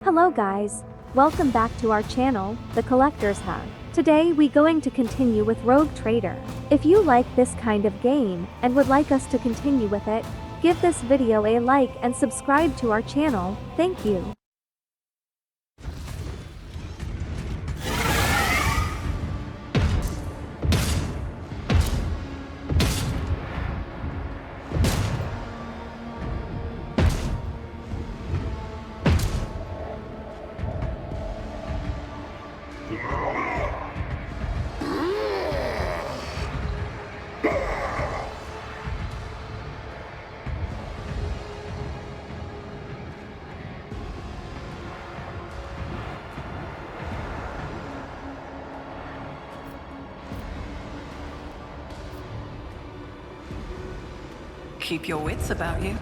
Hello guys, welcome back to our channel, The Collector's Hub. Today we going to continue with Rogue Trader. If you like this kind of game, and would like us to continue with it, give this video a like and subscribe to our channel, thank you. Keep your wits about you.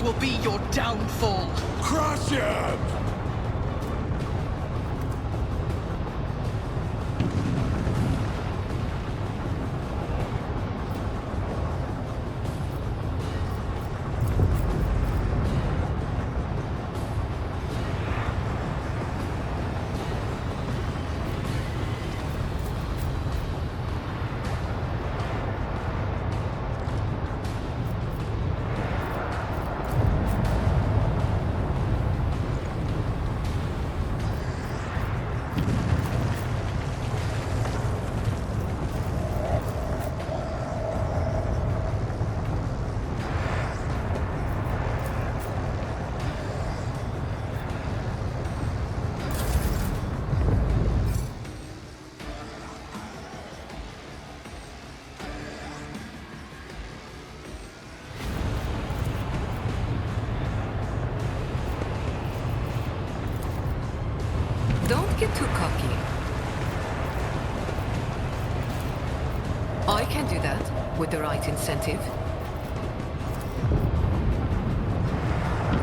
Will be your downfall. Crush him! Don't get too cocky. I can do that with the right incentive.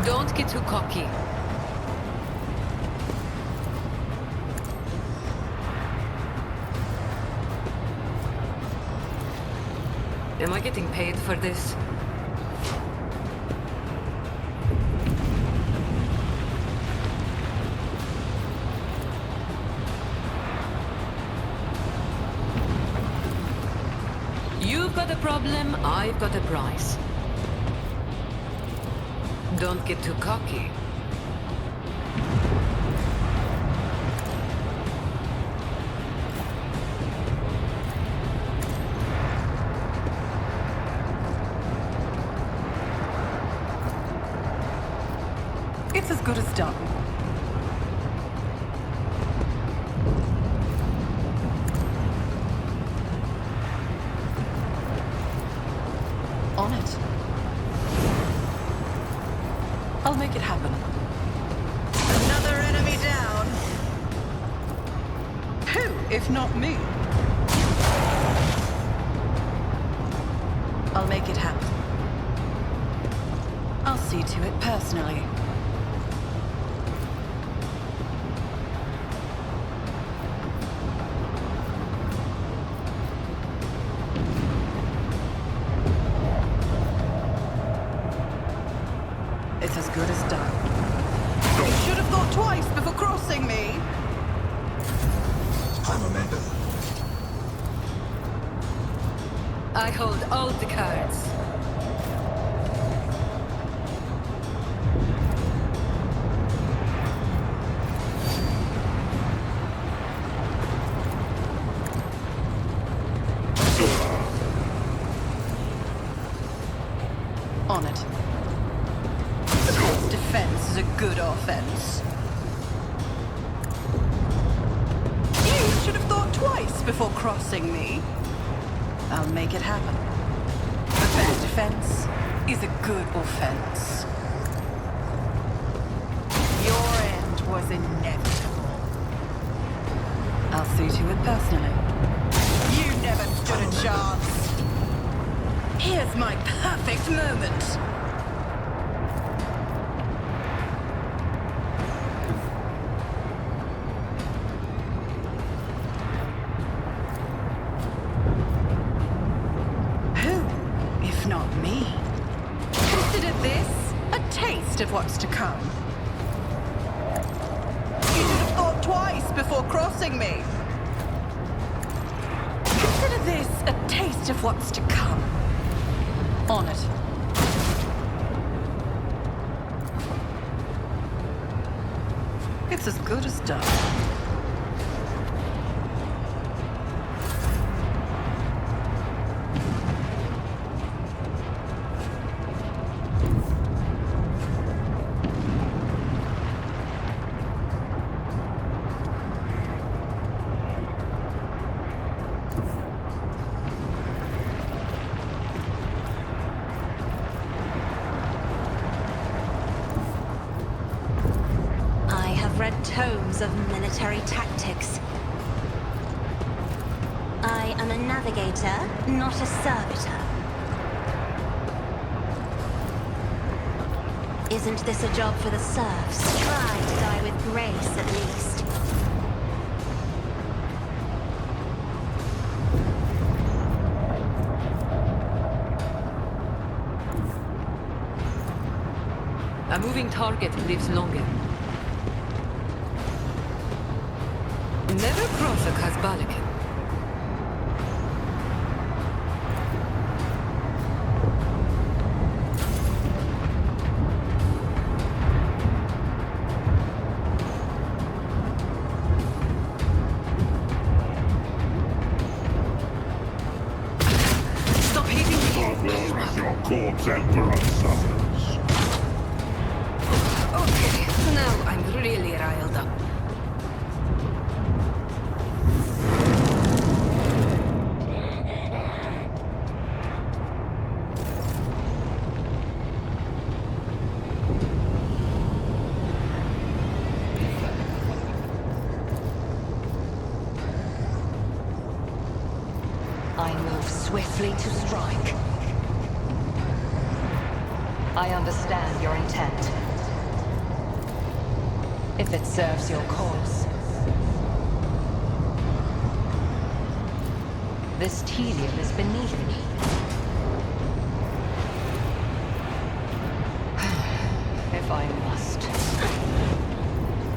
Don't get too cocky. Am I getting paid for this? You've got a problem, I've got a price. Don't get too cocky. It's as good as done. On it. I'll make it happen. Another enemy down. Who, if not me? I'll make it happen. I'll see to it personally. It's as good as done. You should have thought twice before crossing me. I'm a member. I hold all the cards. best defense is a good offense. You should have thought twice before crossing me. I'll make it happen. The best defense is a good offense. Your end was inevitable. I'll see to it personally. You never stood a chance. Here's my perfect moment. Who, if not me? Consider this a taste of what's to come. You should have thought twice before crossing me. Consider this a taste of what's to come. On it. It's as good as done. Tomes of military tactics. I am a navigator, not a servitor. Isn't this a job for the serfs? Try to die with grace, at least. A moving target lives longer. Never cross a Kazbalican. Stop hitting me! As your corpse emperor suffers. Okay, now I'm really riled up. I move swiftly to strike. I understand your intent. If it serves your cause. This tedium is beneath me. If I must.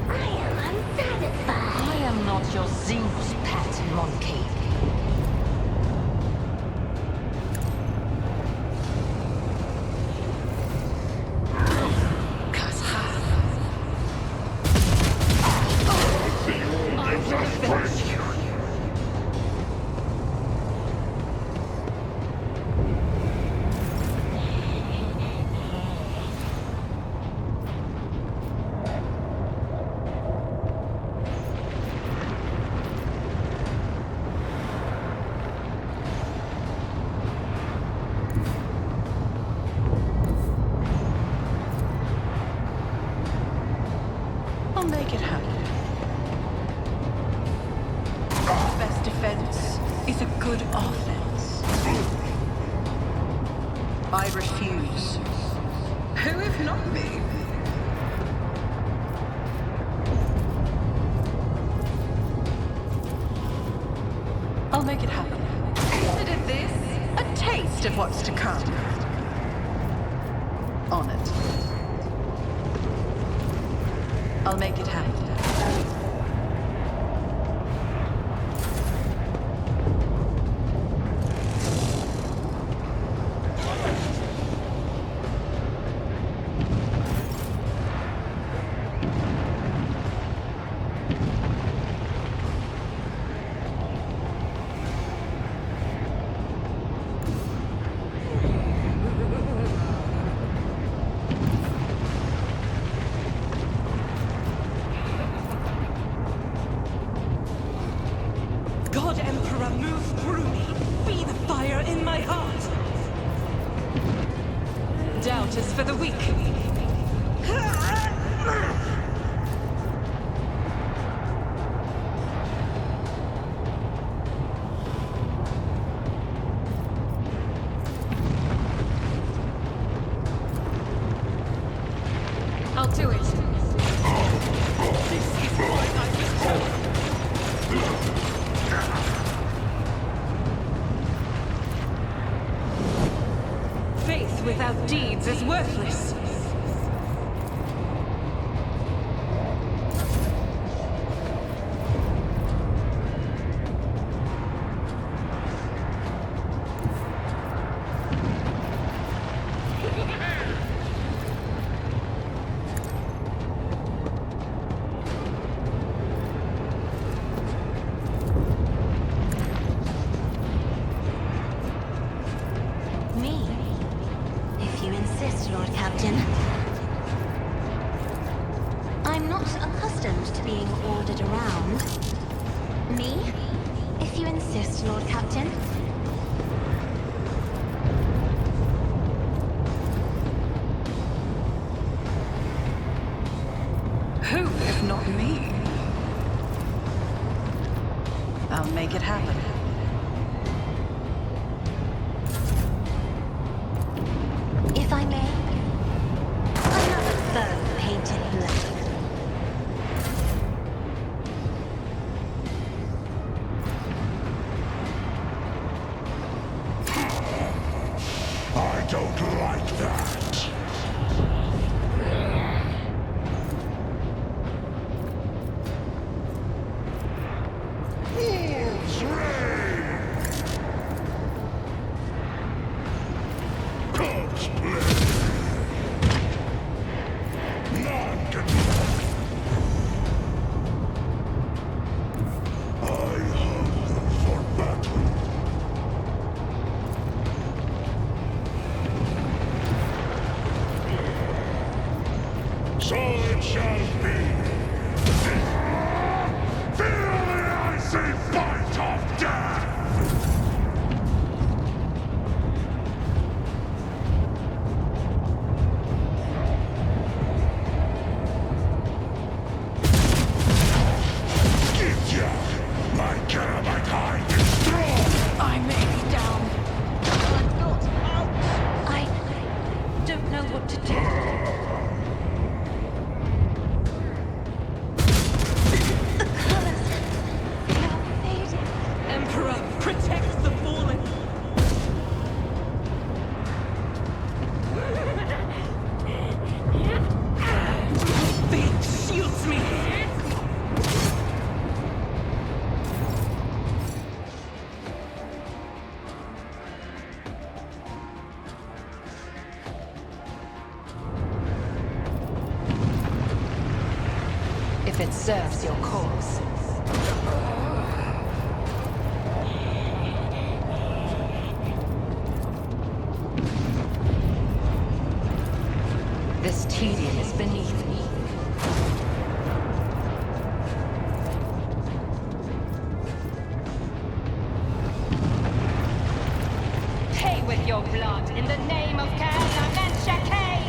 I am unsatisfied. I am not your Zeus pet monkey. I'll make it happen. Best defense is a good offense. I refuse. Who if not me? I'll make it happen. Consider this a taste of what's to come. On it. I'll make it happen. I'll do it. This is why I was born. Faith without deeds is worthless. Me? If you insist, Lord Captain. I'm not accustomed to being ordered around. Me? If you insist, Lord Captain. Who, if not me? I'll make it happen. If I may, another foe painted black. I don't like that. Wolves reign! Corpse play! None can I hunger for battle. So it shall be. Feel the icy bite of death! Give ya! My Carabat hide is strong! I may be down, but I'm not out. I don't know what to do. The colors, they are fading. Emperor, protect the fallen. Fate shields me. If it serves your cause. This tedium is beneath me. Pay with your blood in the name of Kaelan and Shakain!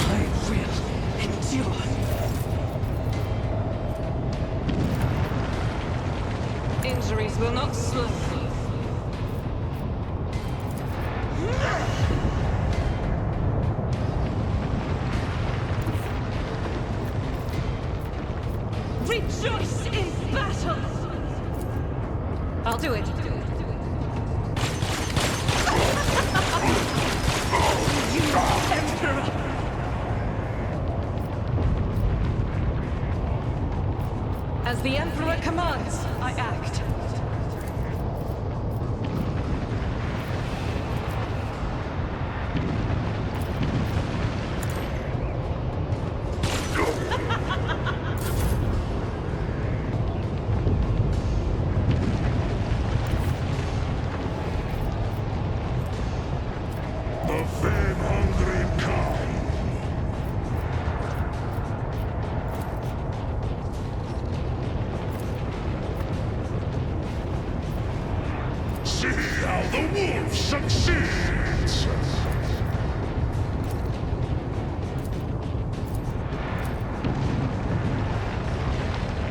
I will endure. Injuries will not slow me. Rejoice in battle! I'll do it. You Emperor! As the Emperor commands, I act. The fame-hungry come. See how the wolf succeeds!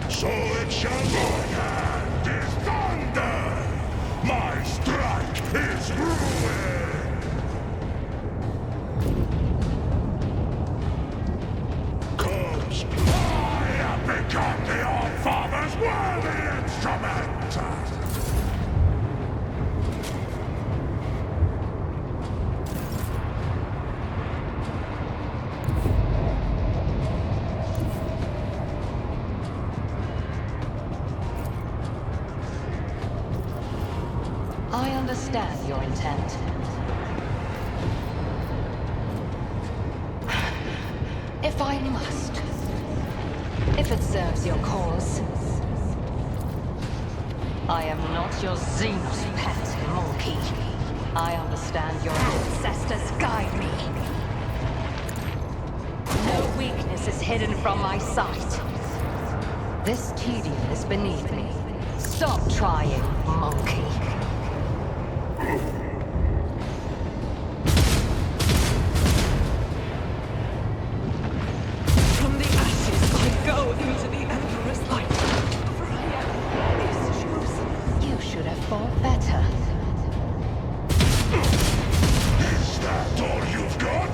So it shall be, and instrument! I understand your intent. If I must. If it serves your cause. I am not your Xenos pet, monkey. I understand your ancestors guide me. No weakness is hidden from my sight. This tedium is beneath me. Stop trying, monkey. From the ashes, I go into the Emperor's light. For I am his chosen. You should have fought better. Is that all you've got?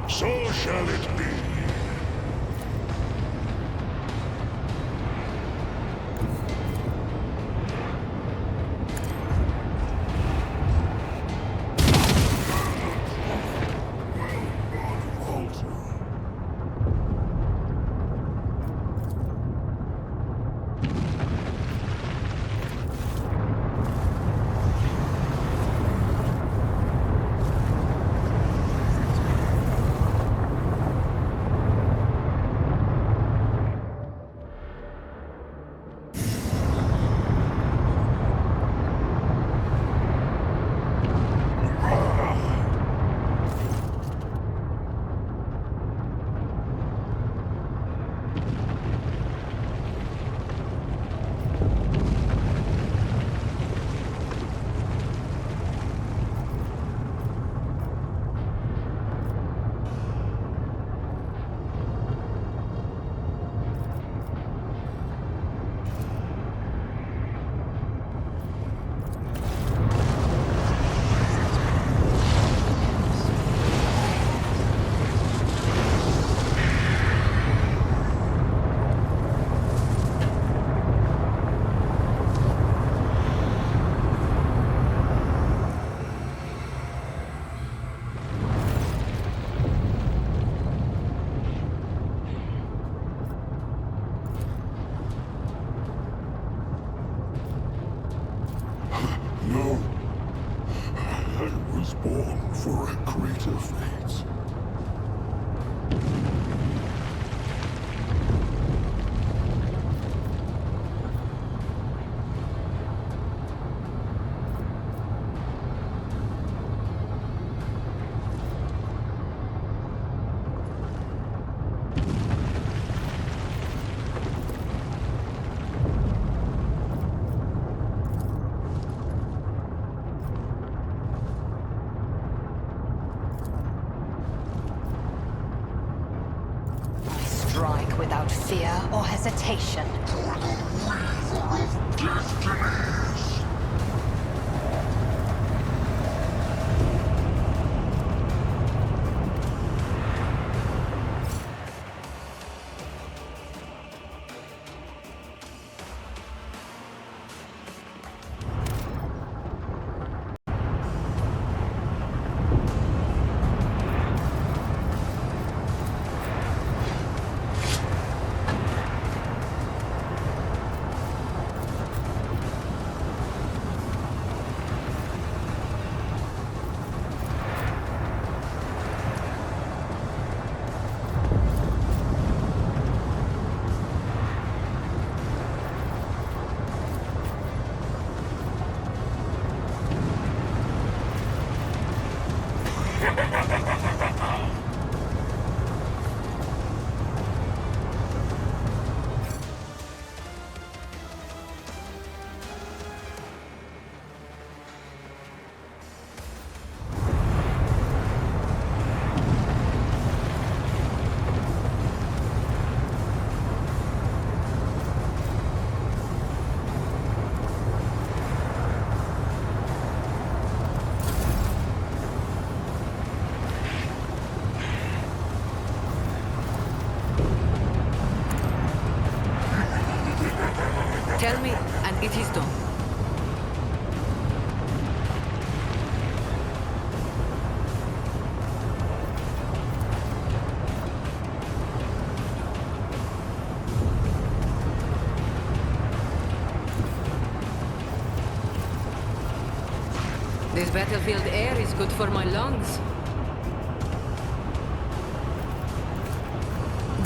So shall it be. No. I was born for a greater fate. Strike without fear or hesitation. battlefield air is good for my lungs.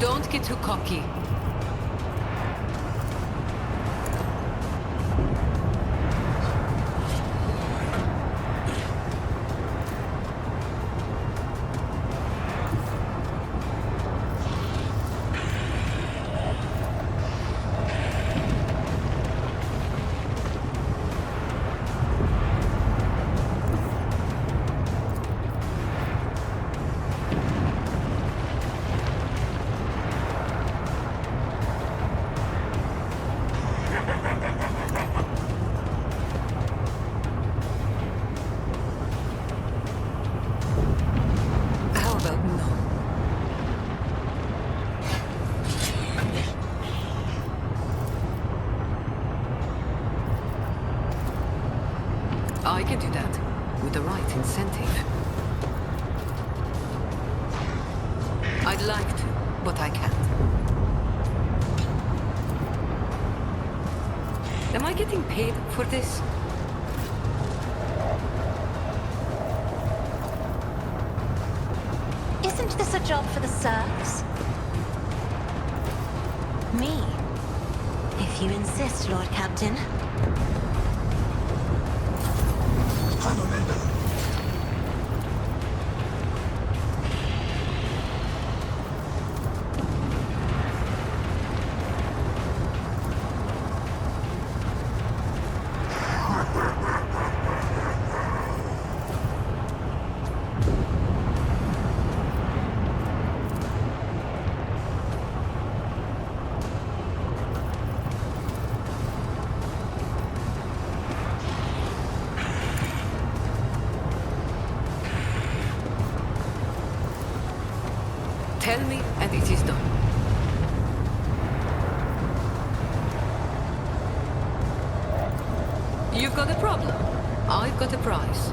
Don't get too cocky. I can do that, with the right incentive. I'd like to, but I can't. Am I getting paid for this? Isn't this a job for the serfs? Me. If you insist, Lord Captain. Tell me, and it is done. You've got a problem. I've got a prize.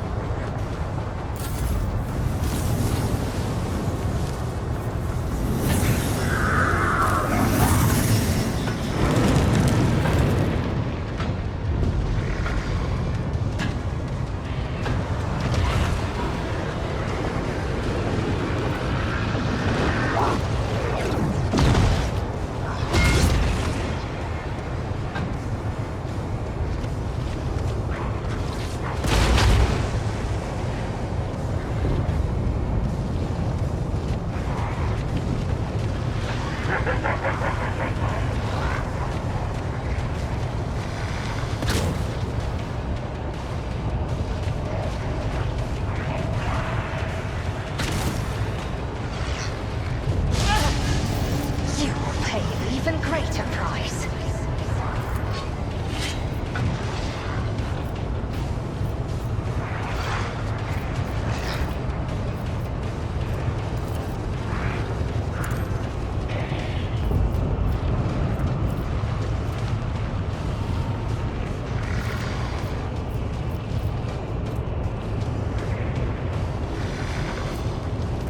You will pay an even greater price.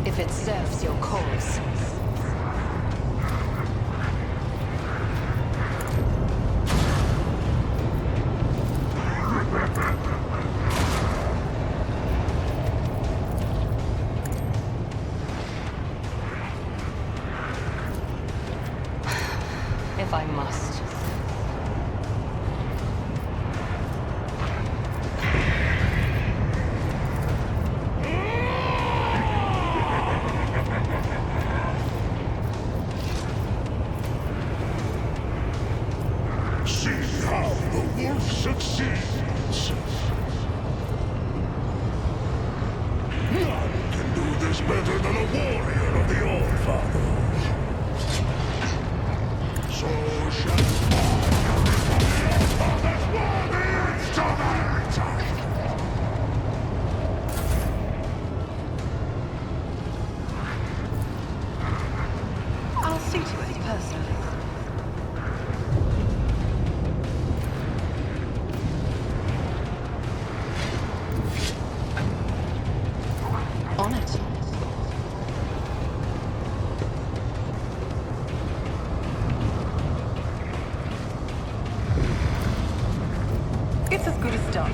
If it serves your cause. If I must. See how the wolf succeeds. None can do this better than a warrior of the All-Father. So shall the All-Father's worthy instrument! I'll see to it personally. On it. It's as good as done.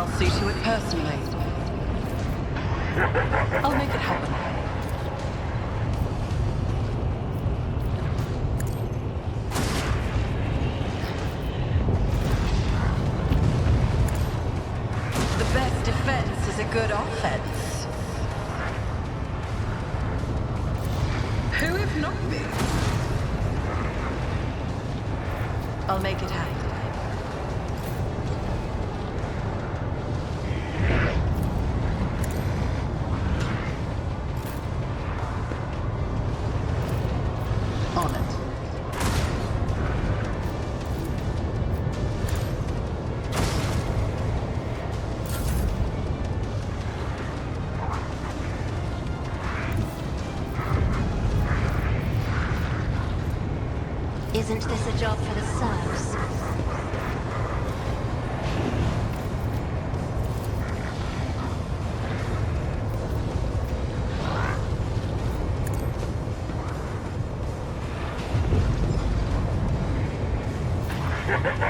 I'll see to it personally. I'll make it happen. The best defense is a good offense. Who if not me? I'll make it happen. On it. Isn't this a job for the serfs?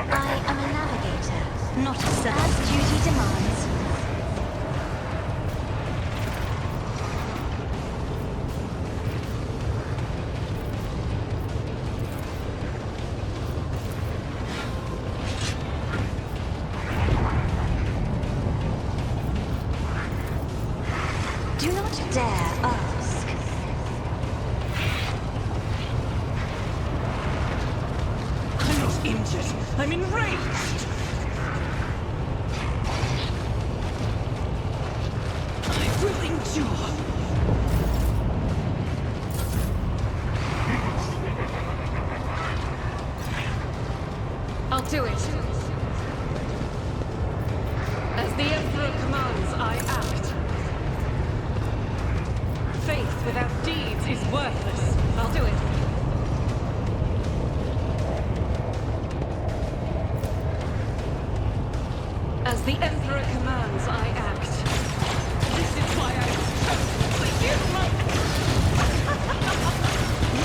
I am a navigator, not a serf. As duty demands. Do not dare ask. I'm not injured. I'm enraged. I will endure. I'll do it. As the Emperor commands, I act. Faith without deeds is worthless. I'll do it. As the Emperor commands, I act. This is why I chose the human!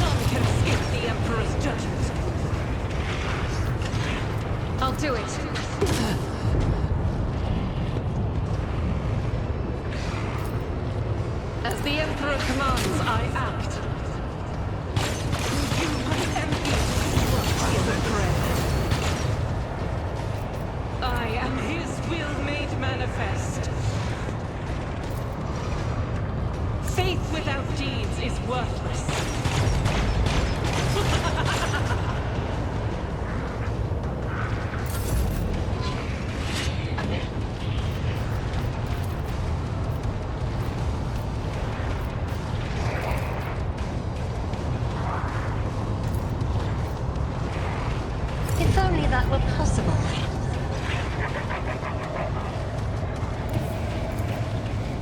None can escape the Emperor's judgment. I'll do it. As the Emperor commands, I act. You must empty the bread. I am his will made manifest. Faith without deeds is worthless. If only that were possible.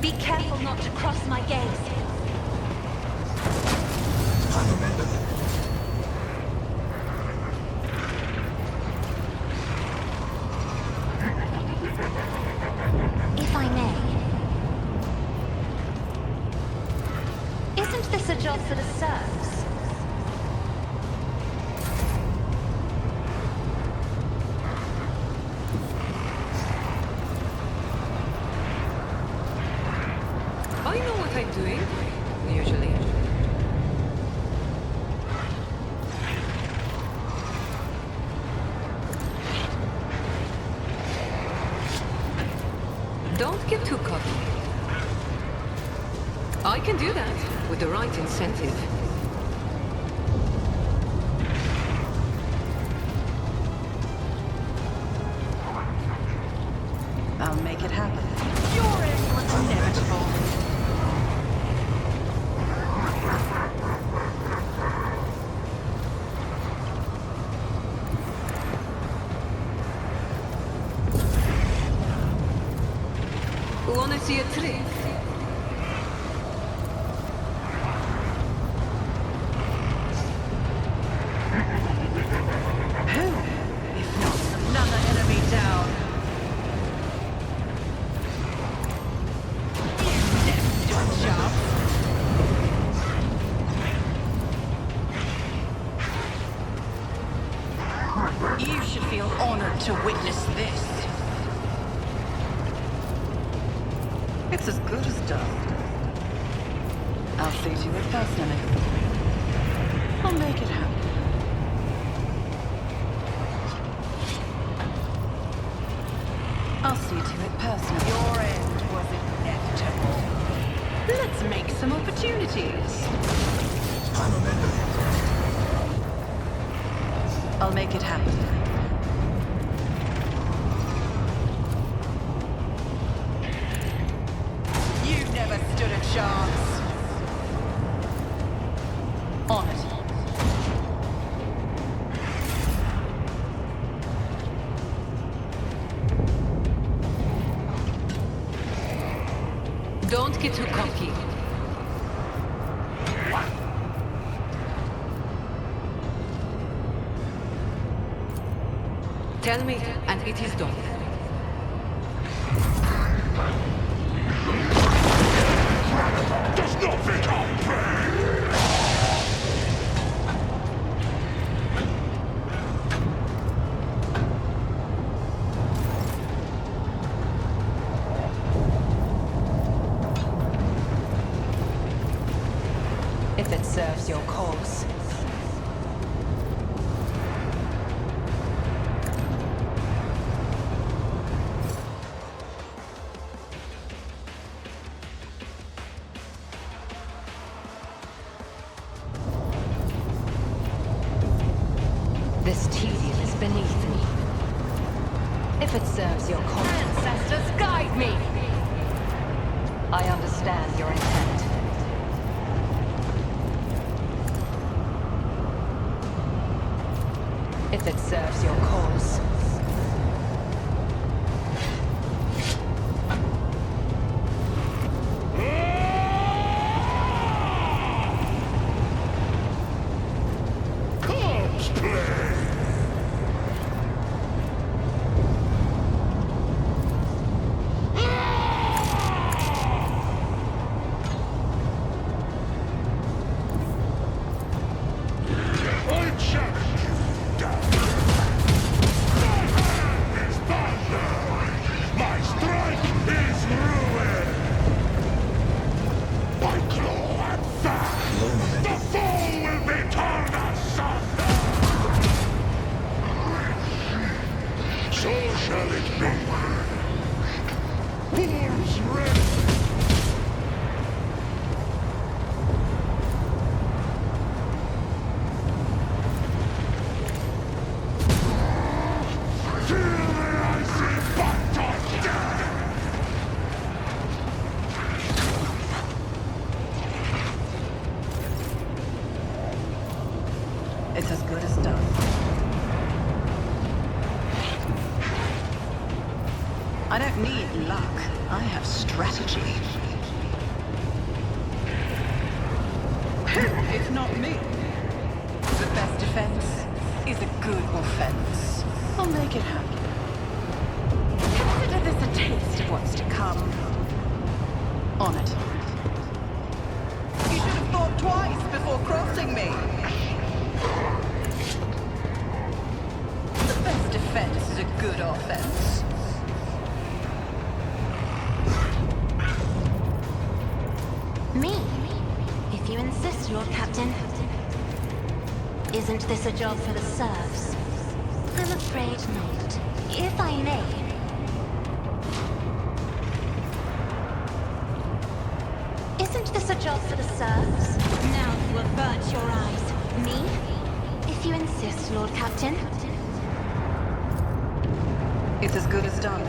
Be careful not to cross my gaze. If I may. Isn't this a job for the serfs? I know what I'm doing, usually. Don't get too cocky. I can do that with the right incentive. I'll make it happen. Your end was inevitable. Wanna see a trick? Who, if not another enemy down? You never stood a chance. You should feel honored to witness this. It's as good as done. I'll see to it personally. I'll make it happen. I'll see to it personally. Your end was inevitable. Let's make some opportunities. I'm a member. I'll make it happen. You never stood a chance. On it. Don't get too cocky. Tell me, and it is done. Does not fit our prey! If it serves your cause. This tedium is beneath me. If it serves your cause. Ancestors, guide me! I understand your intent. If it serves your cause. Corpse play! I challenge you, down. My hand is thunder! My strike is ruin! My claw and fang! The foe will be torn asunder! So shall it be. Wolves ready! Feel the icy butt of death! It's as good as done. I don't need luck. I have strategy. Who, if not me? The best defense is a good offense. I'll make it happen. Consider this a taste of what's to come. On it. You should have thought twice before crossing me. The best defense is a good offense. Me? If you insist, Lord Captain. Isn't this a job for the serfs? I'm afraid not. If I may. Isn't this a job for the serfs? Now you avert your eyes. Me? If you insist, Lord Captain. It's as good as done.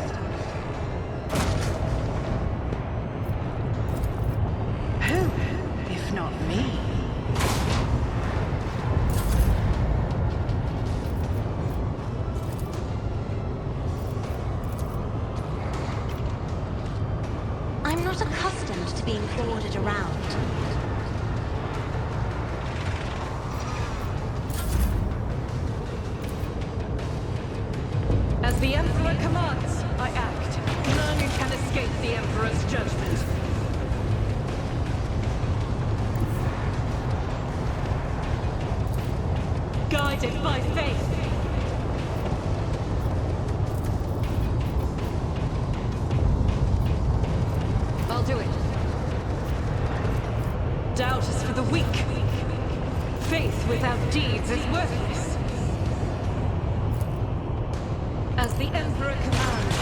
Who, if not me? I'm not accustomed to being ordered around. As the Emperor commands, I act. None can escape the Emperor's judgment. Guided by faith. I'll I'll do it. Doubt is for the weak. Faith without deeds is worthless. As the Emperor commands.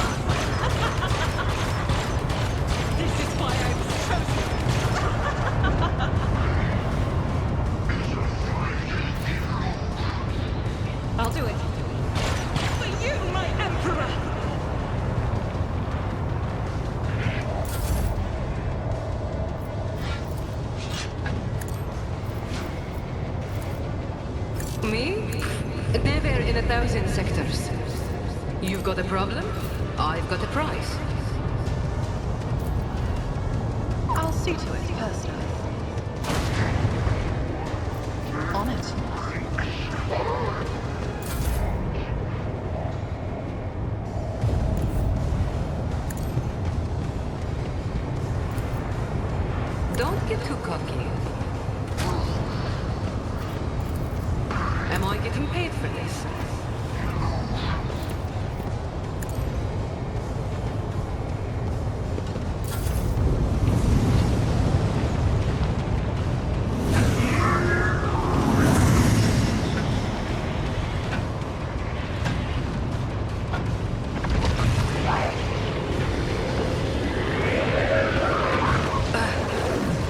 This is why I was chosen. I'll do it. For you, my Emperor! Me? Never in 1,000 sectors. You've got a problem? I've got a prize. I'll see to it personally. On it. Don't get too cocky. Am I getting paid for this?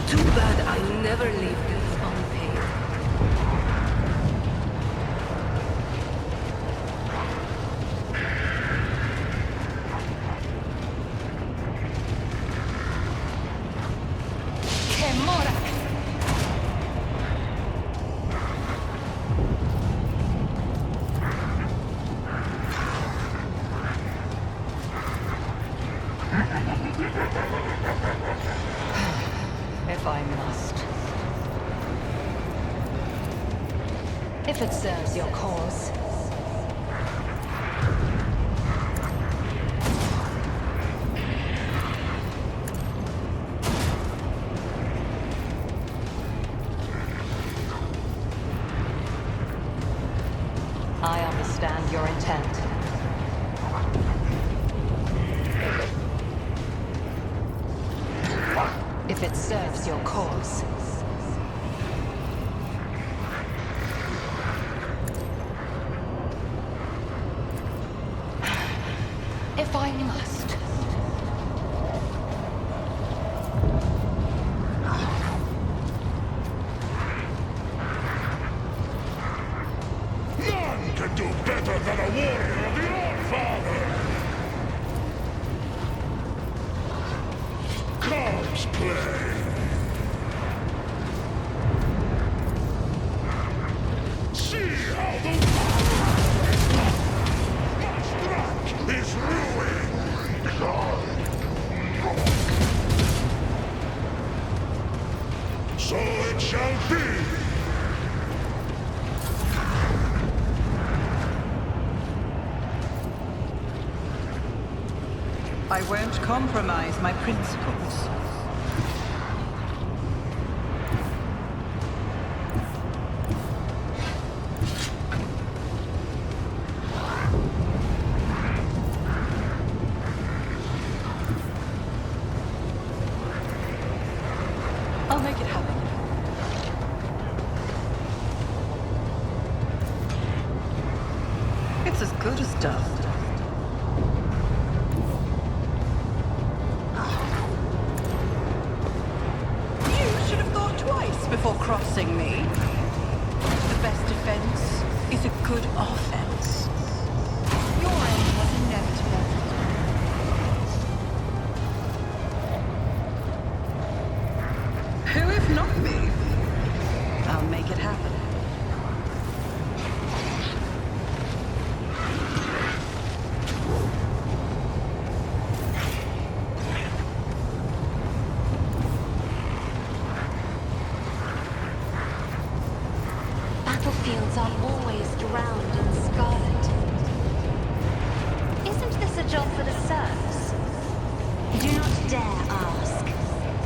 Too bad I never leave this unpaid. If I must. If it serves your cause. I understand your intent. If it serves your cause. If I must. None can do better than a warrior of the All-Father! Comes play! See how the struck is ruined! So it shall be! I won't compromise my principles. I'll make it happen. It's as good as done. Before crossing me. The best defense is a good offense. Your end was inevitable. Who if not me? I'll make it happen. Battlefields are always drowned in scarlet. Isn't this a job for the serfs? Do not dare ask.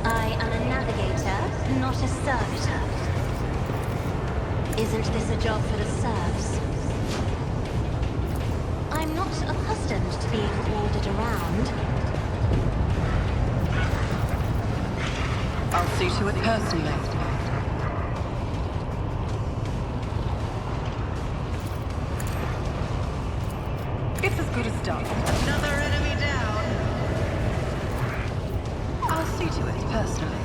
I am a navigator, not a servitor. Isn't this a job for the serfs? I'm not accustomed to being ordered around. to it personally. It's as good as done. Another enemy down. I'll see to it personally.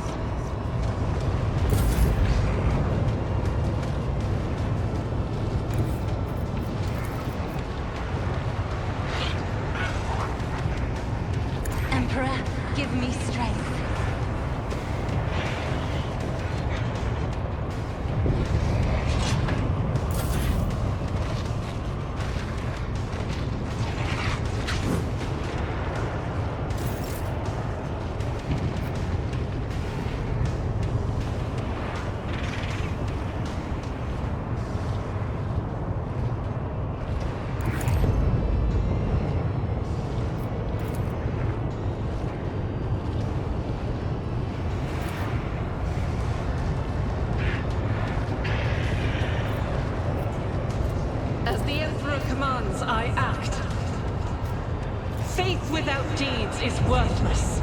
Emperor, give me strength. As the Emperor commands, I act. Faith without deeds is worthless.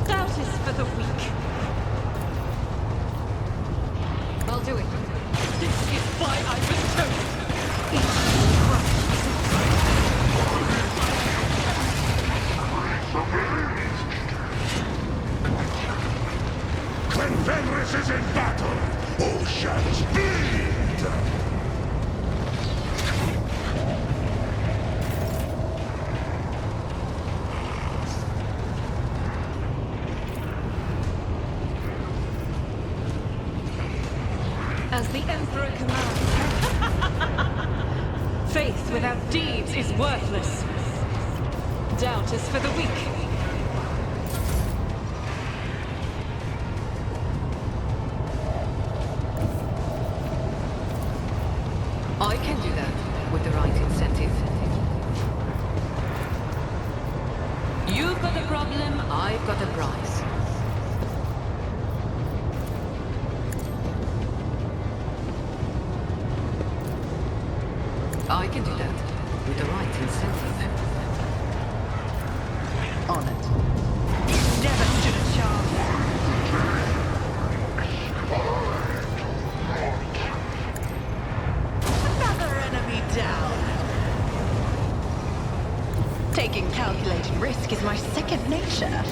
Doubt is for the weak. I'll do it. This is why I was chosen. When Fenris is in battle, oceans bleed! As the Emperor commands. Faith without deeds is worthless. Doubt is for the weak. I can do that with the right incentive. You've got a problem, I've got a prize. I can do that with the right incentive. On it. You never stood a chance. Another enemy down. Taking calculated risk is my second nature.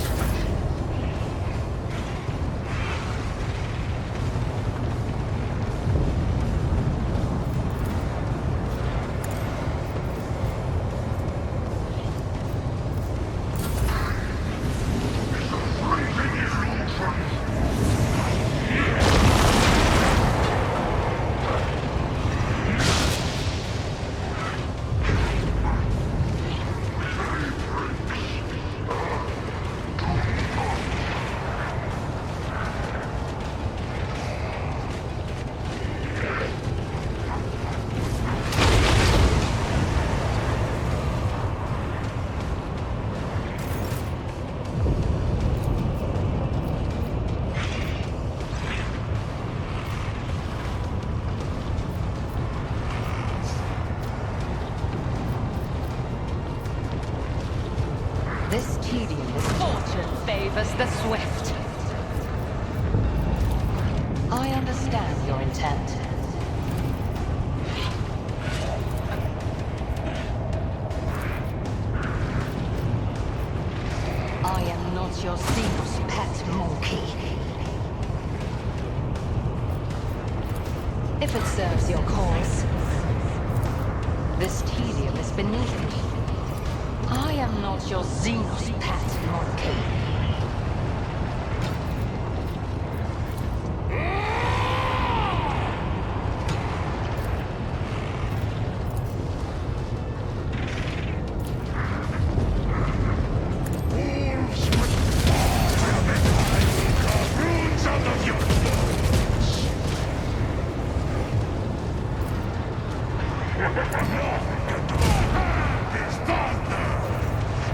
This tedium is fortune favors the swift. I understand your intent. I am not your Xenos pet monkey. If it serves your cause, this tedium is beneath me. I am not your Xenos pet monkey.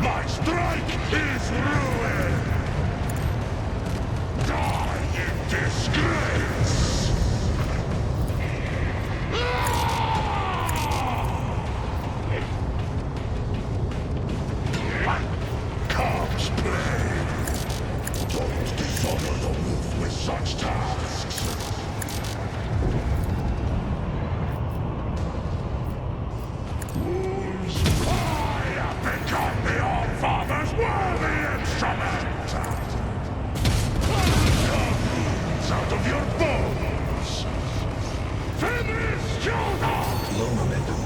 My strike is ruin! Die in disgrace! Comes play! Don't dishonor the wolf with such tasks. I have become the All-Father's worthy instrument! Your wounds out of your bones! Finish Yoda! Low momentum.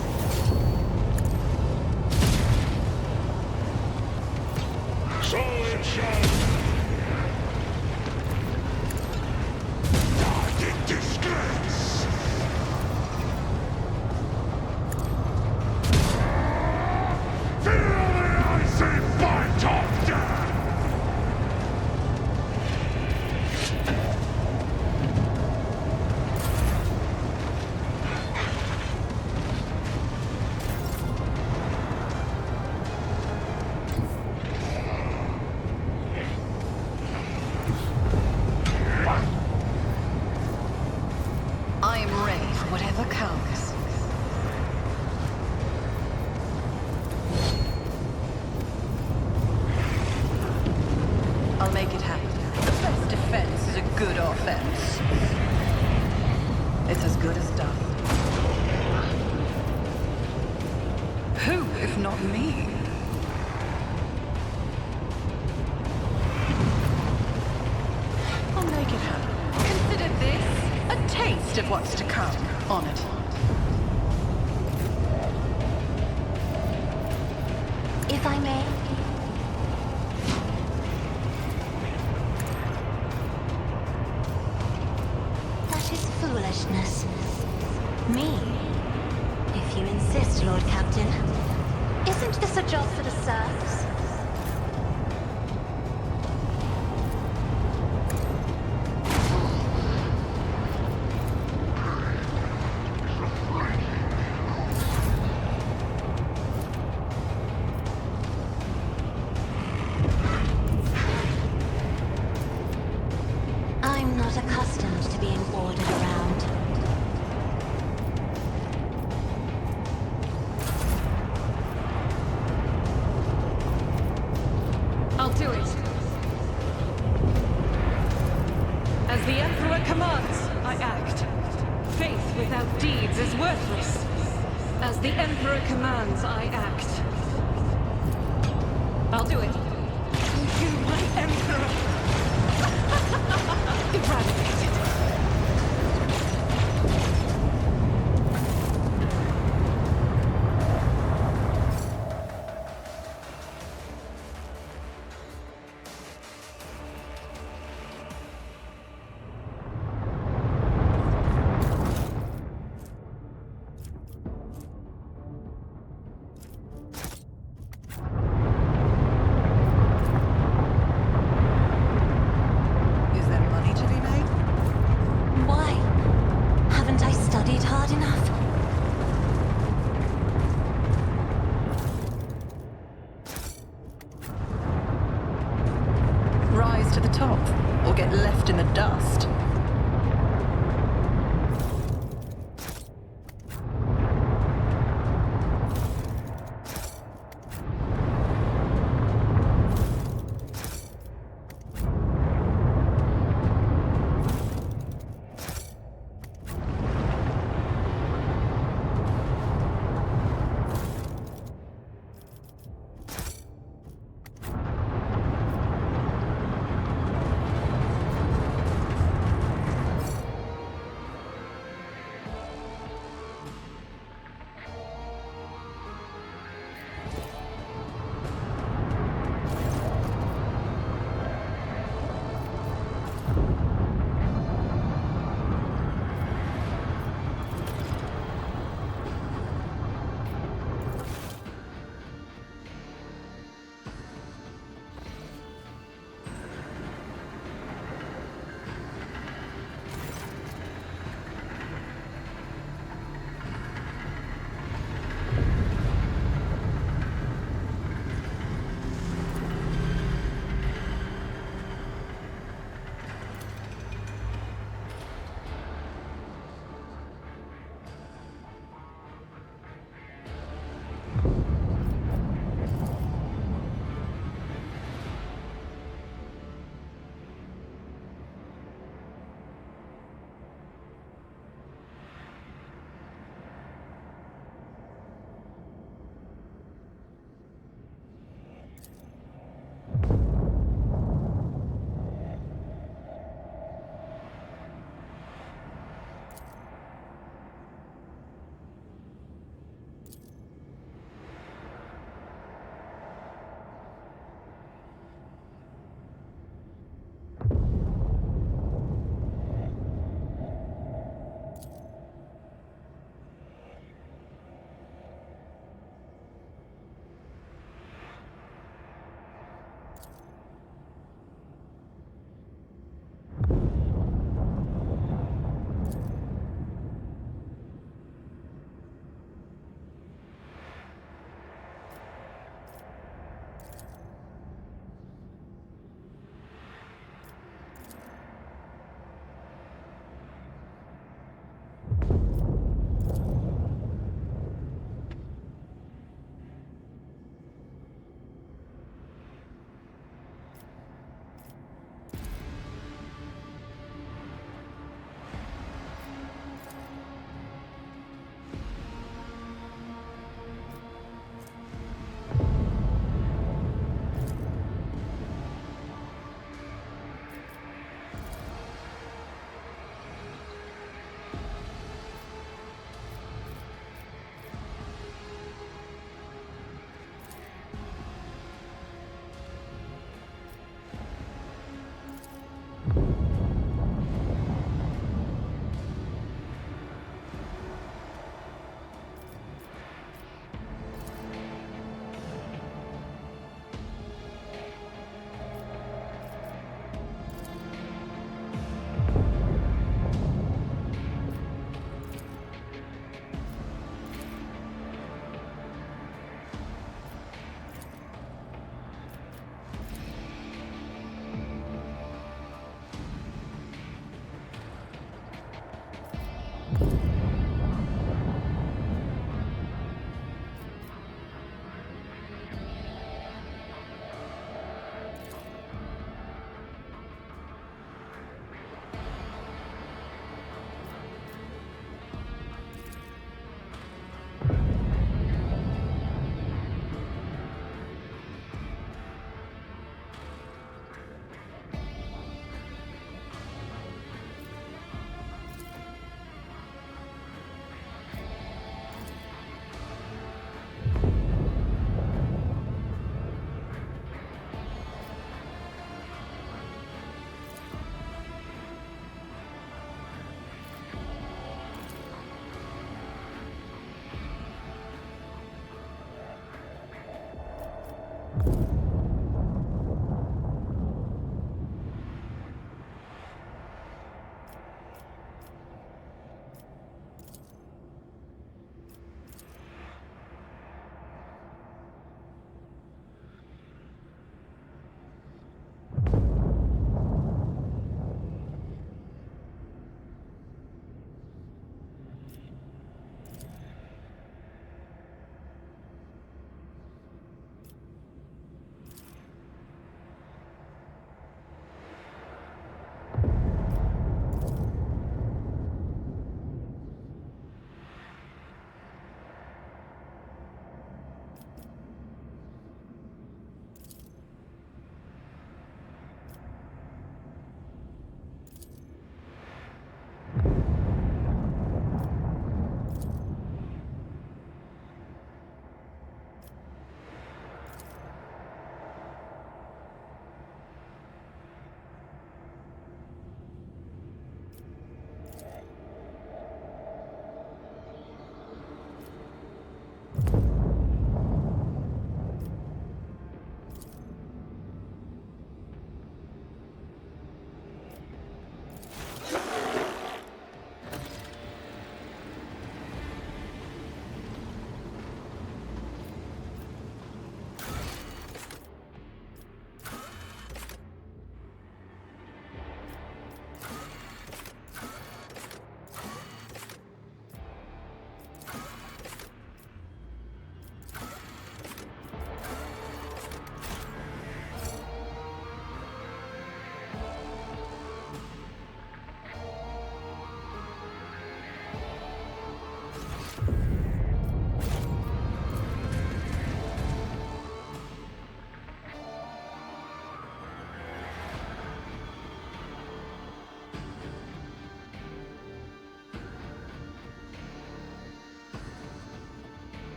So it shall be. Die in disgrace! Feel the icy bite of death! I am ready for whatever comes. I'll make it happen. The best defense is a good offense. It's as good as done. Who, if not me? I'll make it happen. Consider this a taste of what's to come. On it. If I may. That is foolishness. Me? If you insist, Lord Captain. Isn't this a job for the serfs? I'm not accustomed to being ordered around. I'll do it. As the Emperor commands, I act. Faith without deeds is worthless. As the Emperor commands, I act. I'll do it. You, my Emperor! Eradicated. Is there money to be made? Why? Haven't I studied hard enough? Rise to the top, or get left in the dust.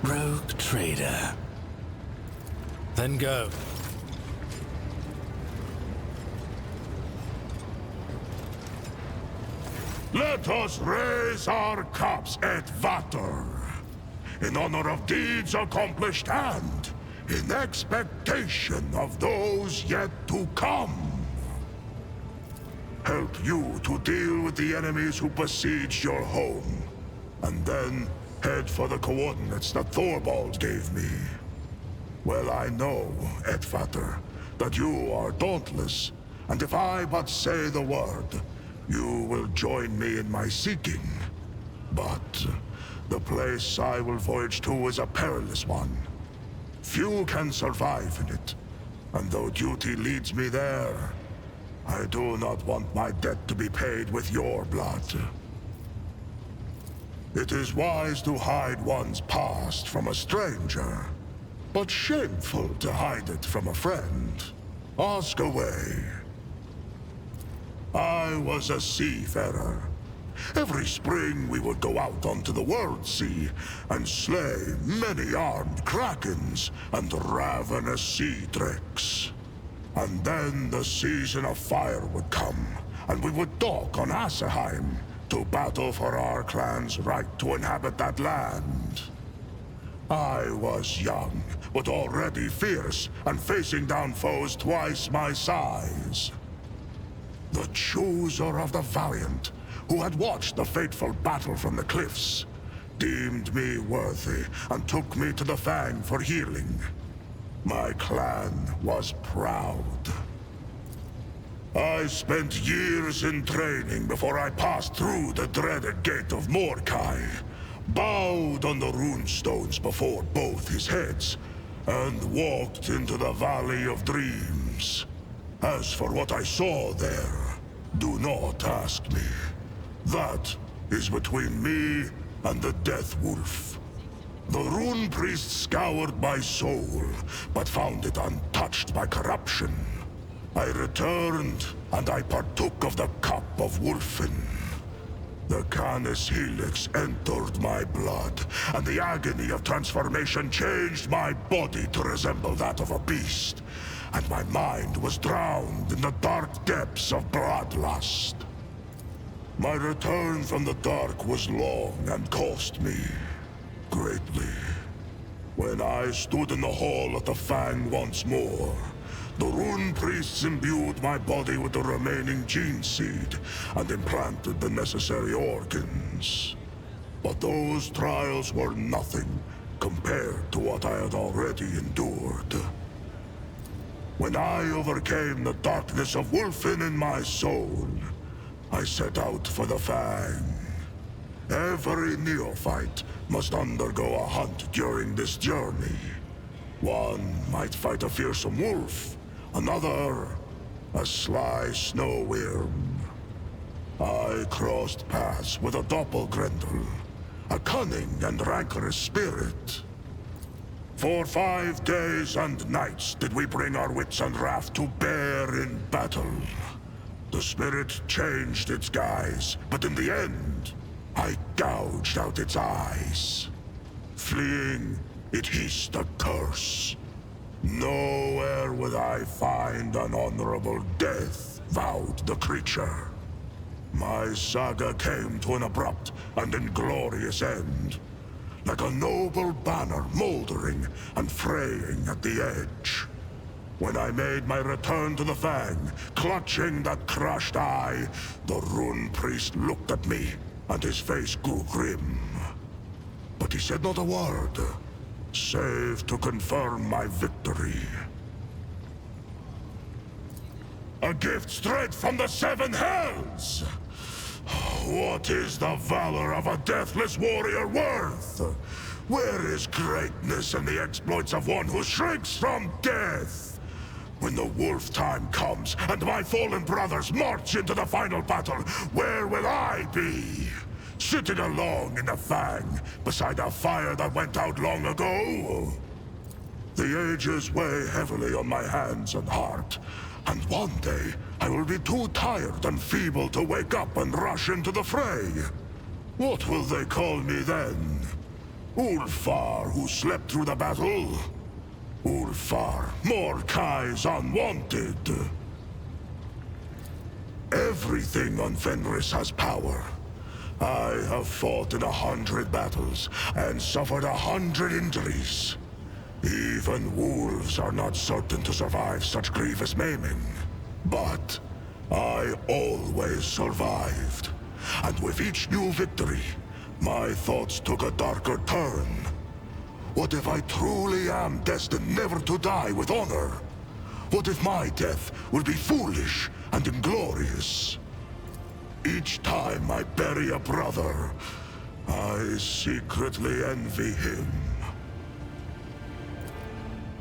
Rogue trader. Then go. Let us raise our cups at Vater, in honor of deeds accomplished and in expectation of those yet to come. Help you to deal with the enemies who besieged your home, and then head for the coordinates that Thorvald gave me. Well, I know, Edvater, that you are dauntless, and if I but say the word, you will join me in my seeking. But the place I will voyage to is a perilous one. Few can survive in it, and though duty leads me there, I do not want my debt to be paid with your blood. It is wise to hide one's past from a stranger, but shameful to hide it from a friend. Ask away. I was a seafarer. Every spring we would go out onto the world sea and slay many armed krakens and ravenous sea drakes. And then the season of fire would come, and we would dock on Asaheim to battle for our clan's right to inhabit that land. I was young, but already fierce, and facing down foes twice my size. The chooser of the valiant, who had watched the fateful battle from the cliffs, deemed me worthy and took me to the Fang for healing. My clan was proud. I spent years in training before I passed through the dreaded gate of Mordkai, bowed on the runestones before both his heads, and walked into the Valley of Dreams. As for what I saw there, do not ask me. That is between me and the Death Wolf. The Rune Priest scoured my soul, but found it untouched by corruption. I returned, and I partook of the Cup of Wolfen. The Canis Helix entered my blood, and the agony of transformation changed my body to resemble that of a beast, and my mind was drowned in the dark depths of bloodlust. My return from the dark was long and cost me greatly. When I stood in the hall at the Fang once more, the Rune Priests imbued my body with the remaining gene seed and implanted the necessary organs. But those trials were nothing compared to what I had already endured. When I overcame the darkness of Wolfen in my soul, I set out for the Fang. Every neophyte must undergo a hunt during this journey. One might fight a fearsome wolf, another a sly snow worm. I crossed paths with a doppelgrendel, a cunning and rancorous spirit. For 5 days and nights did we bring our wits and wrath to bear in battle. The spirit changed its guise, but in the end, I gouged out its eyes. Fleeing, it hissed a curse. Nowhere would I find an honorable death, vowed the creature. My saga came to an abrupt and inglorious end, like a noble banner moldering and fraying at the edge. When I made my return to the Fang, clutching that crushed eye, the Rune Priest looked at me, and his face grew grim. But he said not a word, save to confirm my victory. A gift straight from the Seven Hells! What is the valor of a deathless warrior worth? Where is greatness in the exploits of one who shrinks from death? When the wolf time comes, and my fallen brothers march into the final battle, where will I be? Sitting alone in the Fang, beside a fire that went out long ago? The ages weigh heavily on my hands and heart, and one day I will be too tired and feeble to wake up and rush into the fray. What will they call me then? Ulfar, who slept through the battle. Ulfar, Mordekai's unwanted. Everything on Fenris has power. I have fought in 100 battles and suffered 100 injuries. Even wolves are not certain to survive such grievous maiming. But I always survived. And with each new victory, my thoughts took a darker turn. What if I truly am destined never to die with honor? What if my death will be foolish and inglorious? Each time I bury a brother, I secretly envy him.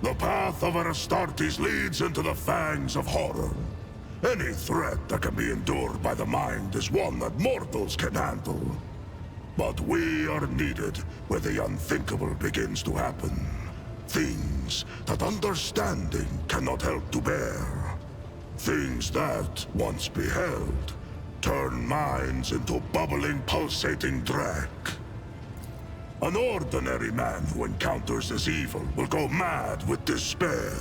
The path of Astartes leads into the fangs of horror. Any threat that can be endured by the mind is one that mortals can handle. But we are needed where the unthinkable begins to happen. Things that understanding cannot help to bear. Things that, once beheld, turn minds into bubbling, pulsating dreck. An ordinary man who encounters this evil will go mad with despair.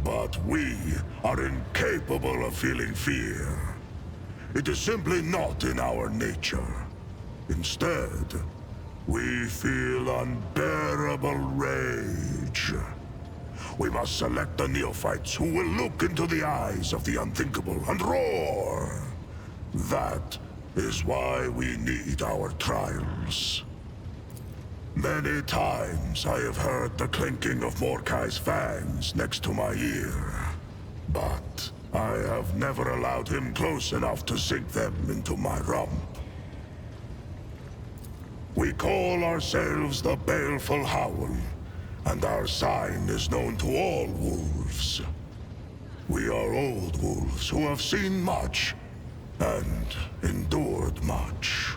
But we are incapable of feeling fear. It is simply not in our nature. Instead, we feel unbearable rage. We must select the neophytes who will look into the eyes of the unthinkable and roar. That is why we need our trials. Many times I have heard the clinking of Mordekai's fangs next to my ear. But I have never allowed him close enough to sink them into my rump. We call ourselves the Baleful Howl, and our sign is known to all wolves. We are old wolves who have seen much and endured much.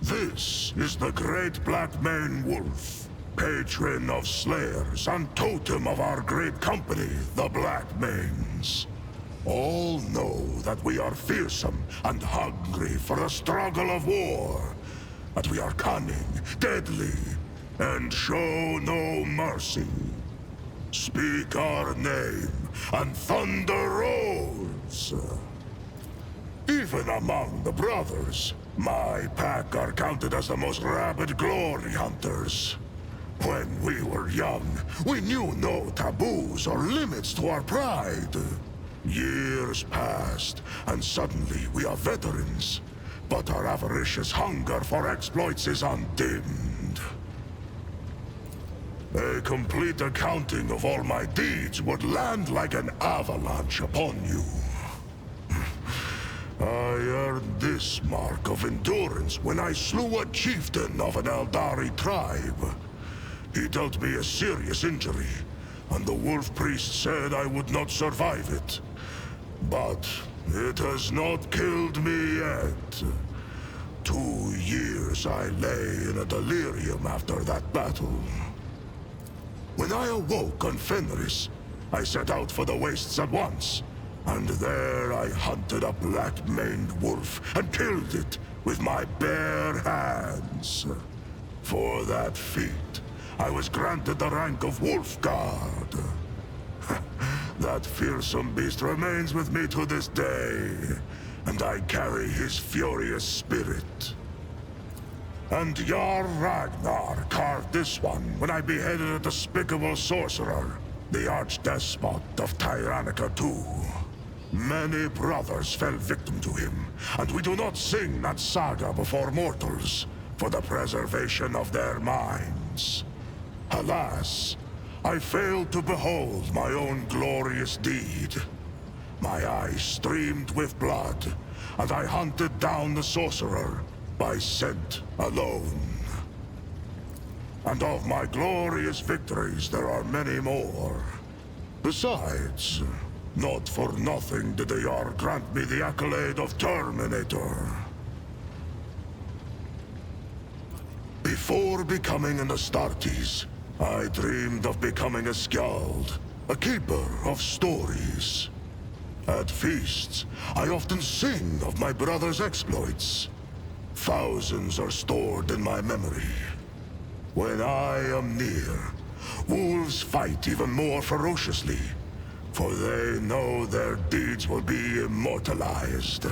This is the Great Black Mane Wolf, patron of slayers and totem of our great company, the Black Manes. All know that we are fearsome and hungry for the struggle of war, that we are cunning, deadly, and show no mercy. Speak our name, and thunder rolls. Even among the brothers, my pack are counted as the most rabid glory hunters. When we were young, we knew no taboos or limits to our pride. Years passed, and suddenly we are veterans. But our avaricious hunger for exploits is undimmed. A complete accounting of all my deeds would land like an avalanche upon you. I earned this mark of endurance when I slew a chieftain of an Eldari tribe. He dealt me a serious injury, and the wolf priest said I would not survive it. But it has not killed me yet. 2 years I lay in a delirium after that battle. When I awoke on Fenris, I set out for the wastes at once. And there I hunted a black-maned wolf and killed it with my bare hands. For that feat, I was granted the rank of Wolf Guard. That fearsome beast remains with me to this day, and I carry his furious spirit. And Jarl Ragnar carved this one when I beheaded a despicable sorcerer, the archdespot of Tyrannica II. Many brothers fell victim to him, and we do not sing that saga before mortals, for the preservation of their minds. Alas, I failed to behold my own glorious deed. My eyes streamed with blood, and I hunted down the sorcerer by scent alone. And of my glorious victories there are many more. Besides, not for nothing did the Jarl grant me the accolade of Terminator. Before becoming an Astartes, I dreamed of becoming a skald, a keeper of stories. At feasts, I often sing of my brother's exploits. Thousands are stored in my memory. When I am near, wolves fight even more ferociously, for they know their deeds will be immortalized.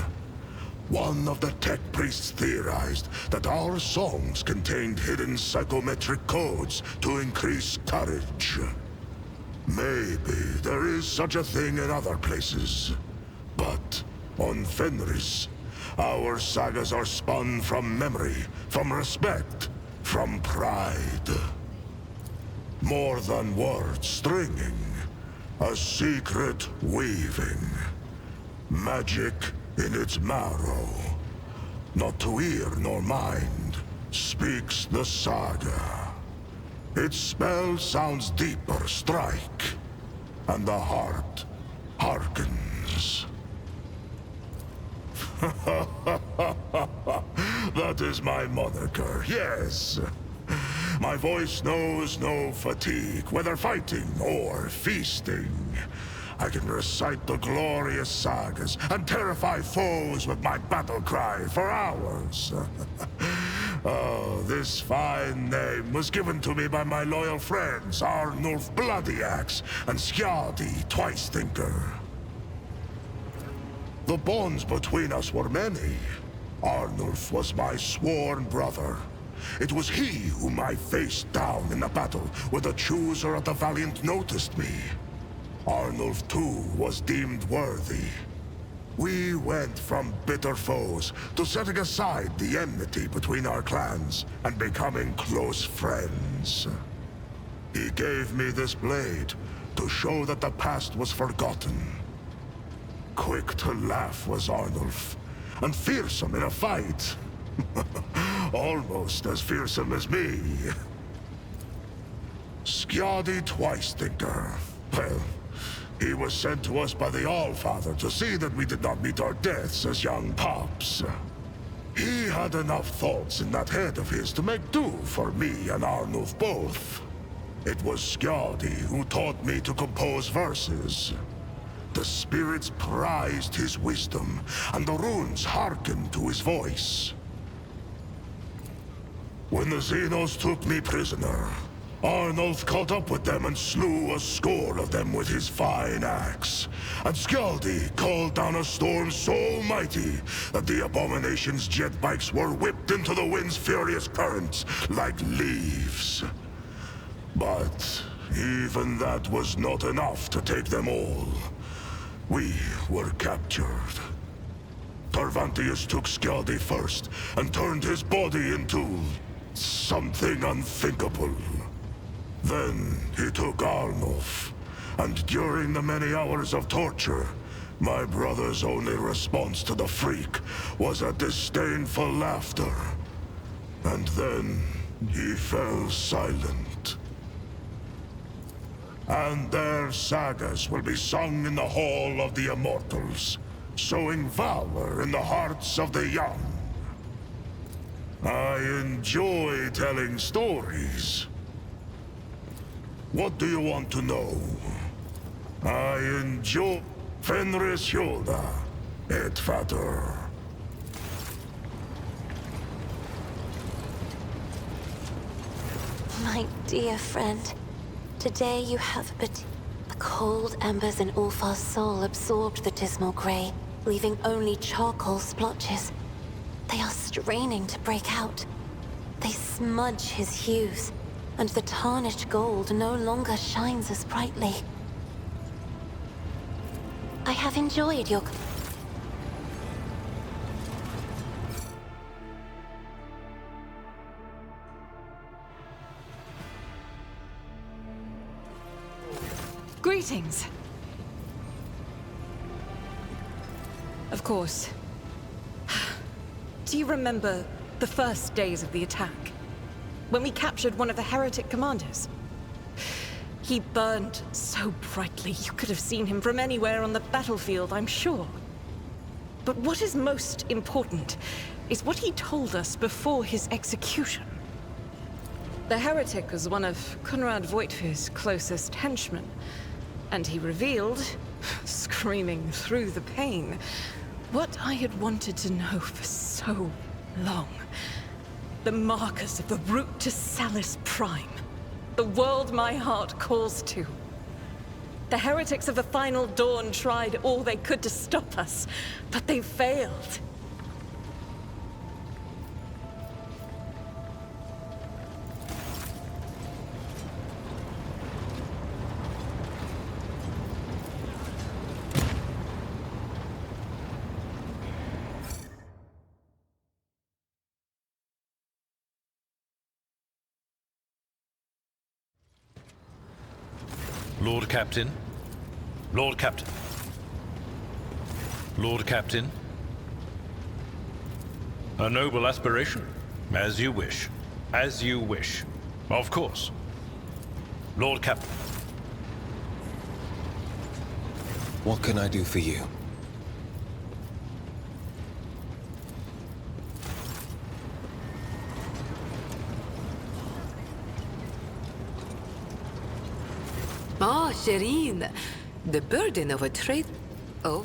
One of the tech priests theorized that our songs contained hidden psychometric codes to increase courage. Maybe there is such a thing in other places, but on Fenris, our sagas are spun from memory, from respect, from pride. More than words stringing, a secret weaving. Magic in its marrow. Not to ear nor mind, speaks the saga. Its spell sounds deeper strike, and the heart hearkens. That is my moniker, yes. My voice knows no fatigue, whether fighting or feasting. I can recite the glorious sagas and terrify foes with my battle cry for hours. Oh, this fine name was given to me by my loyal friends, Arnulf Bloody Axe and Skjaldi Twice Thinker. The bonds between us were many. Arnulf was my sworn brother. It was he whom I faced down in a battle where the chooser of the Valiant noticed me. Arnulf too was deemed worthy. We went from bitter foes to setting aside the enmity between our clans and becoming close friends. He gave me this blade to show that the past was forgotten. Quick to laugh was Arnulf, and fearsome in a fight. Almost as fearsome as me. Skjaldi Twice Thinker. Well, he was sent to us by the Allfather to see that we did not meet our deaths as young pups. He had enough thoughts in that head of his to make do for me and Arnulf both. It was Skjaldi who taught me to compose verses. The spirits prized his wisdom, and the runes hearkened to his voice. When the Xenos took me prisoner, Arnulf caught up with them and slew a score of them with his fine axe. And Skjaldi called down a storm so mighty that the abomination's jet bikes were whipped into the wind's furious currents like leaves. But even that was not enough to take them all. We were captured. Tarvantius took Skjaldi first and turned his body into something unthinkable. Then he took Arnulf, and during the many hours of torture, my brother's only response to the freak was a disdainful laughter. And then he fell silent. And their sagas will be sung in the Hall of the Immortals, sowing valor in the hearts of the young. I enjoy telling stories. What do you want to know? I enjoy Fenris Hjoda, et Vater. My dear friend, today you have but... The cold embers in Ulfar's soul absorbed the dismal grey, leaving only charcoal splotches. They are straining to break out. They smudge his hues, and the tarnished gold no longer shines as brightly. I have enjoyed your... Greetings! Of course. Do you remember the first days of the attack? When we captured one of the heretic commanders? He burned so brightly you could have seen him from anywhere on the battlefield, I'm sure. But what is most important is what he told us before his execution. The heretic was one of Conrad Voigtfir's closest henchmen, and he revealed, screaming through the pain, what I had wanted to know for so long. The markers of the route to Salis Prime. The world my heart calls to. The heretics of the Final Dawn tried all they could to stop us, but they failed. Lord Captain. Lord Captain. Lord Captain. A noble aspiration. As you wish. As you wish. Of course. Lord Captain. What can I do for you? Ah, Shireen. The burden of a trade... Oh.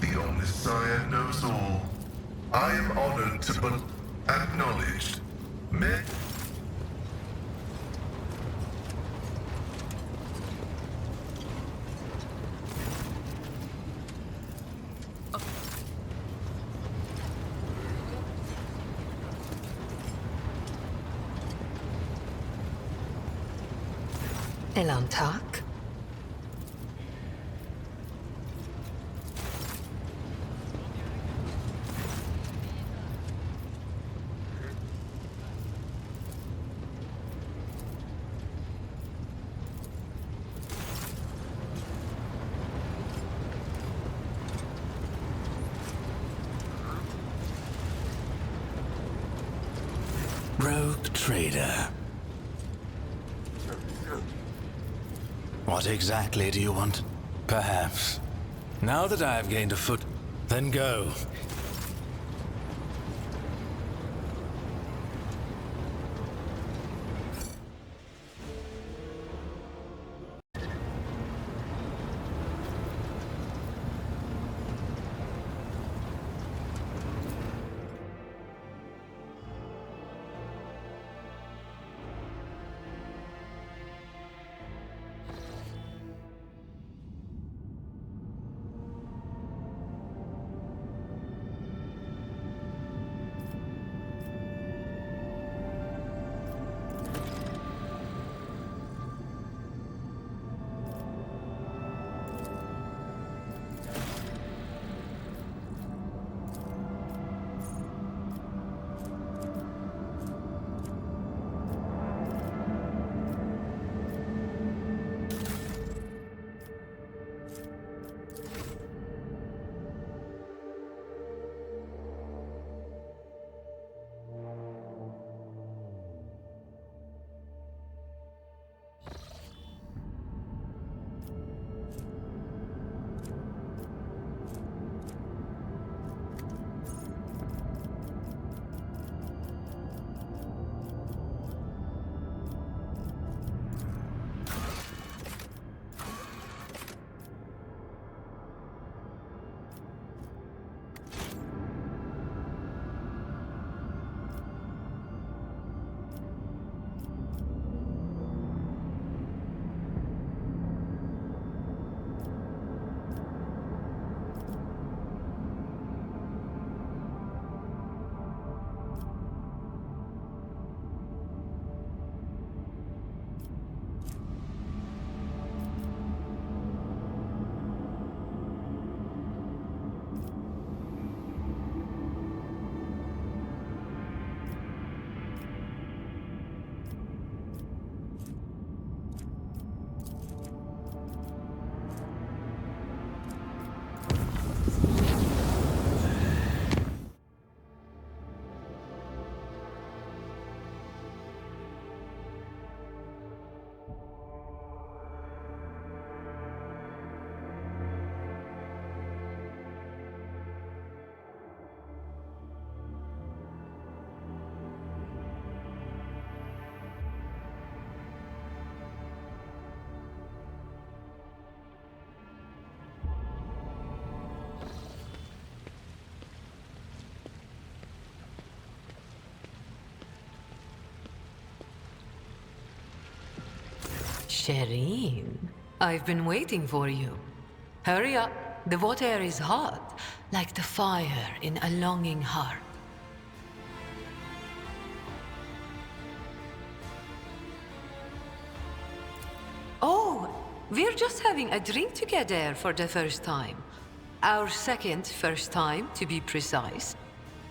The honest scion knows all. I am honored to be acknowledged. Me? Elantak? Rogue trader. What exactly do you want? Perhaps. Now that I have gained a foot, then go. Shireen, I've been waiting for you. Hurry up, the water is hot, like the fire in a longing heart. Oh, we're just having a drink together for the first time. Our second first time, to be precise.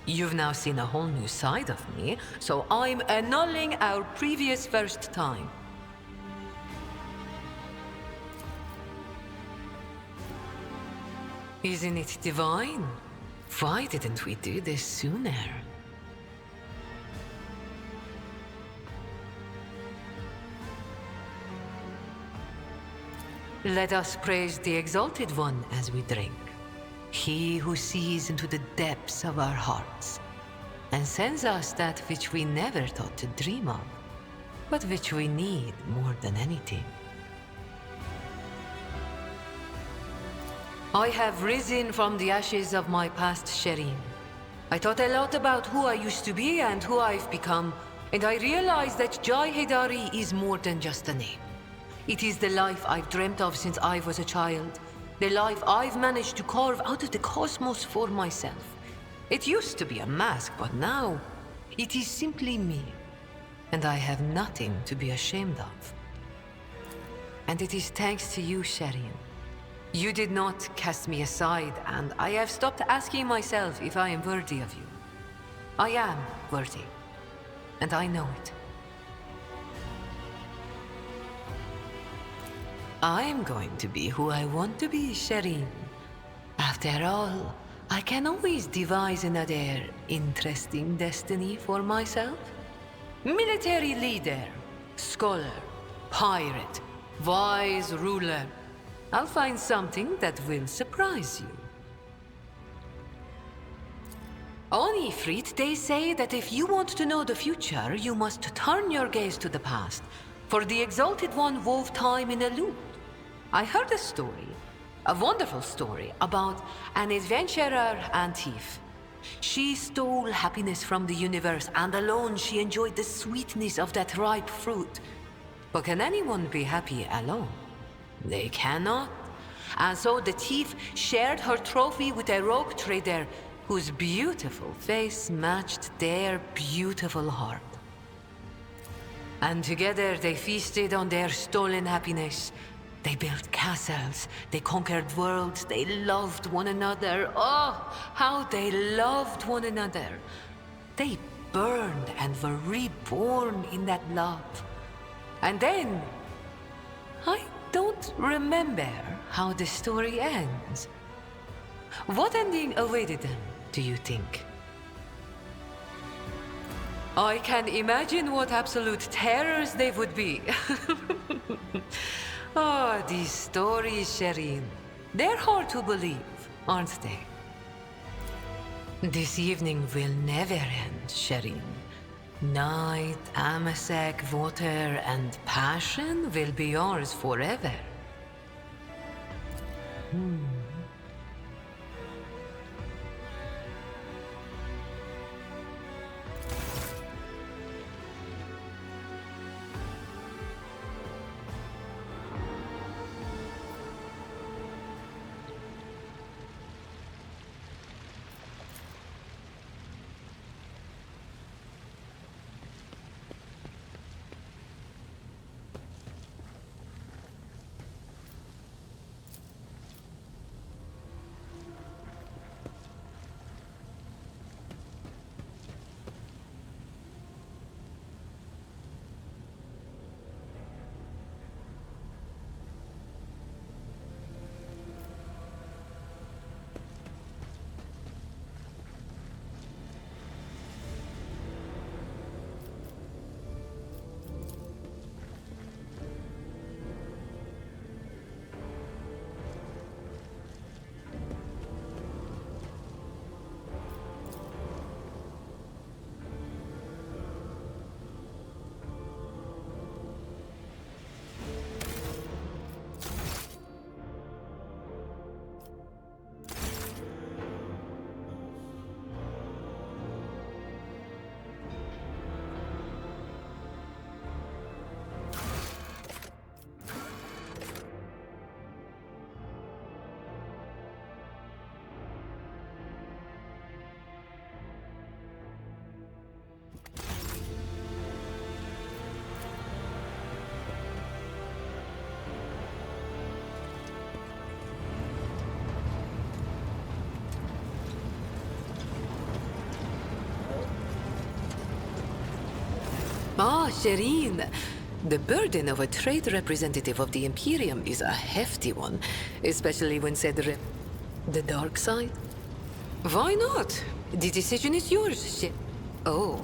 You've now seen a whole new side of me, so I'm annulling our previous first time. Isn't it divine? Why didn't we do this sooner? Let us praise the Exalted One as we drink. He who sees into the depths of our hearts and sends us that which we never thought to dream of, but which we need more than anything. I have risen from the ashes of my past, Shireen. I thought a lot about who I used to be and who I've become, and I realized that Jai Hedari is more than just a name. It is the life I've dreamt of since I was a child, the life I've managed to carve out of the cosmos for myself. It used to be a mask, but now it is simply me, and I have nothing to be ashamed of. And it is thanks to you, Shireen. You did not cast me aside, and I have stopped asking myself if I am worthy of you. I am worthy, and I know it. I'm going to be who I want to be, Shireen. After all, I can always devise another interesting destiny for myself. Military leader, scholar, pirate, wise ruler. I'll find something that will surprise you. On Ifrit, they say that if you want to know the future, you must turn your gaze to the past, for the Exalted One wove time in a loop. I heard a story, a wonderful story, about an adventurer and thief. She stole happiness from the universe, and alone she enjoyed the sweetness of that ripe fruit. But can anyone be happy alone? They cannot. And so the thief shared her trophy with a rogue trader whose beautiful face matched their beautiful heart. And together they feasted on their stolen happiness. They built castles, they conquered worlds, they loved one another. Oh, how they loved one another. They burned and were reborn in that love. And then, I don't remember how the story ends. What ending awaited them, do you think? I can imagine what absolute terrors they would be. Oh, these stories, Shireen. They're hard to believe, aren't they? This evening will never end, Shireen. Night, Amasek, water, and passion will be yours forever. Ah, Shireen. The burden of a trade representative of the Imperium is a hefty one, especially when said the dark side. Why not? The decision is yours, Oh,